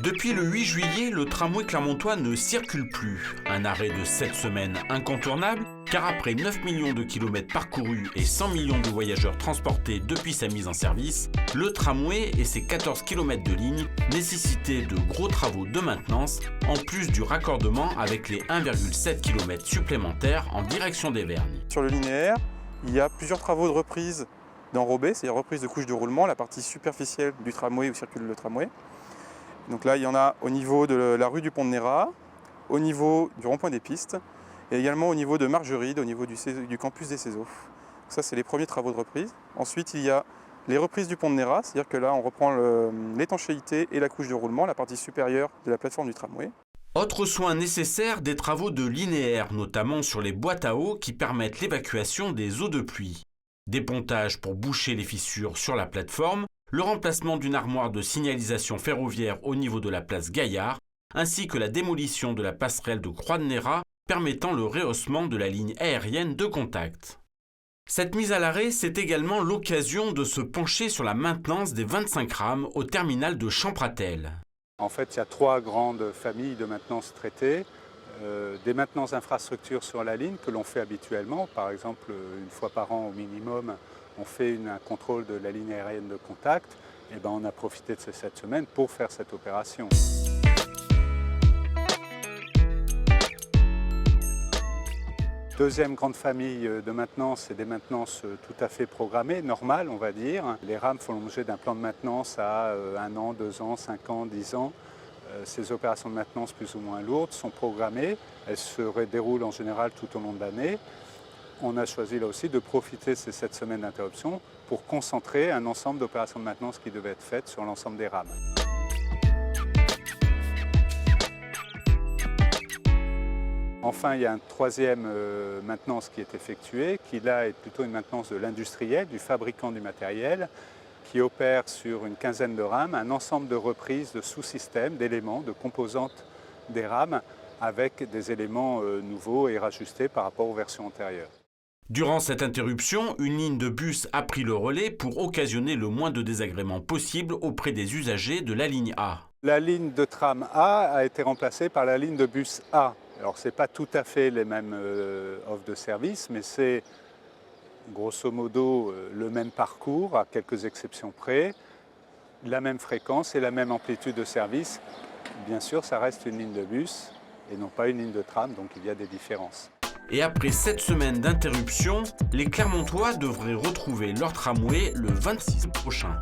Depuis le 8 juillet, le tramway clermontois ne circule plus. Un arrêt de 7 semaines incontournable, car après 9 millions de kilomètres parcourus et 100 millions de voyageurs transportés depuis sa mise en service, le tramway et ses 14 km de ligne nécessitaient de gros travaux de maintenance, en plus du raccordement avec les 1,7 km supplémentaires en direction des Vergnes. Sur le linéaire, il y a plusieurs travaux de reprise d'enrobé, c'est-à-dire reprise de couche de roulement, la partie superficielle du tramway où circule le tramway. Donc là, il y en a au niveau de la rue du Pont de Néra, au niveau du rond-point des pistes, et également au niveau de Margeride, au niveau du campus des CESO. Ça, c'est les premiers travaux de reprise. Ensuite, il y a les reprises du Pont de Néra, c'est-à-dire que là, on reprend l'étanchéité et la couche de roulement, la partie supérieure de la plateforme du tramway. Autre soin nécessaire, des travaux de linéaire, notamment sur les boîtes à eau qui permettent l'évacuation des eaux de pluie. Des pontages pour boucher les fissures sur la plateforme, le remplacement d'une armoire de signalisation ferroviaire au niveau de la place Gaillard, ainsi que la démolition de la passerelle de Croix de Néra, permettant le rehaussement de la ligne aérienne de contact. Cette mise à l'arrêt, c'est également l'occasion de se pencher sur la maintenance des 25 rames au terminal de Champratel. En fait, il y a 3 grandes familles de maintenance traitées. Des maintenances d'infrastructures sur la ligne que l'on fait habituellement. Par exemple, une fois par an au minimum, on fait un contrôle de la ligne aérienne de contact. Et ben, on a profité de ces 7 semaines pour faire cette opération. Deuxième grande famille de maintenance, c'est des maintenances tout à fait programmées, normales on va dire. Les rames font l'objet d'un plan de maintenance à 1 an, 2 ans, 5 ans, 10 ans. Ces opérations de maintenance plus ou moins lourdes sont programmées. Elles se déroulent en général tout au long de l'année. On a choisi là aussi de profiter de ces 7 semaines d'interruption pour concentrer un ensemble d'opérations de maintenance qui devaient être faites sur l'ensemble des rames. Enfin, il y a une troisième maintenance qui est effectuée, qui là est plutôt une maintenance de l'industriel, du fabricant du matériel, qui opère sur une quinzaine de rames, un ensemble de reprises de sous-systèmes, d'éléments, de composantes des rames, avec des éléments nouveaux et rajustés par rapport aux versions antérieures. Durant cette interruption, une ligne de bus a pris le relais pour occasionner le moins de désagréments possible auprès des usagers de la ligne A. La ligne de tram A a été remplacée par la ligne de bus A. Alors, ce n'est pas tout à fait les mêmes offres de service, mais c'est grosso modo le même parcours, à quelques exceptions près, la même fréquence et la même amplitude de service. Bien sûr, ça reste une ligne de bus et non pas une ligne de tram, donc il y a des différences. Et après 7 semaines d'interruption, les Clermontois devraient retrouver leur tramway le 26 prochain.